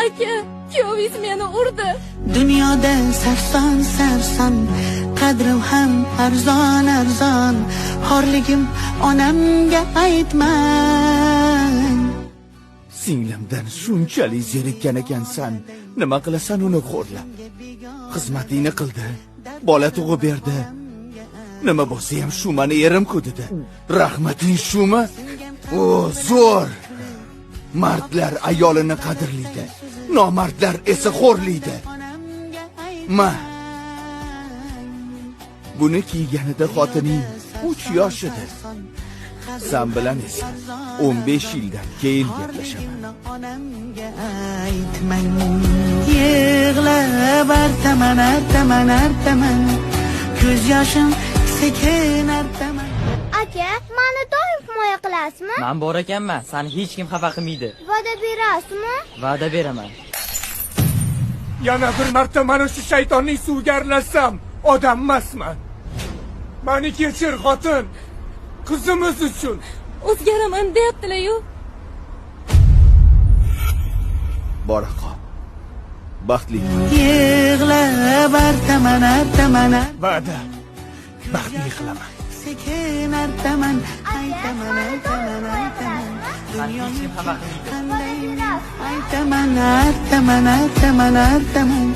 Aka, kuyovingiz meni urdi. Dunyoda sarson sarson, qadrim ham arzon arzon, xorligim onamga aytmang. Singlimdan shunchalik zerikkan ekansan, nima qilasan uni xo'rlab? Xizmatingni qildi, bola tug'ib berdi. Nima bo'lsa ham shu meni erim-ku dedi. Rahmating shumi? O, zo'r. Mardlar ayolini qadrlaydi, nomardlar esa xo'rlaydi. Buni kiyganida xotining 3 yosh edi. Sen bilan esa 15 yildan keyin gaplashaman. Yig'lab artaman, artaman, artaman, ko'z yoshim sekin artaman. Aka, meni doim himoya qilasizmi? Men bor ekanman, seni hech kim xafa qilmaydi. Va'da berasizmi? Va'da beraman. Yana bir marta mana shu shaytonning suviga aralashsam, odam emasman. Meni kechir xotin. Qizimiz uchun O'zgaraman deyaptilar-yu. Bora qol. Baxtli. Yig'lab artaman, artaman, Va'da. Baxtli qilaman. sekin artaman, aytaman, aytaman, aytaman. Seni hech kim xafa qilmaydi. Aytaman, artaman, artaman, artaman.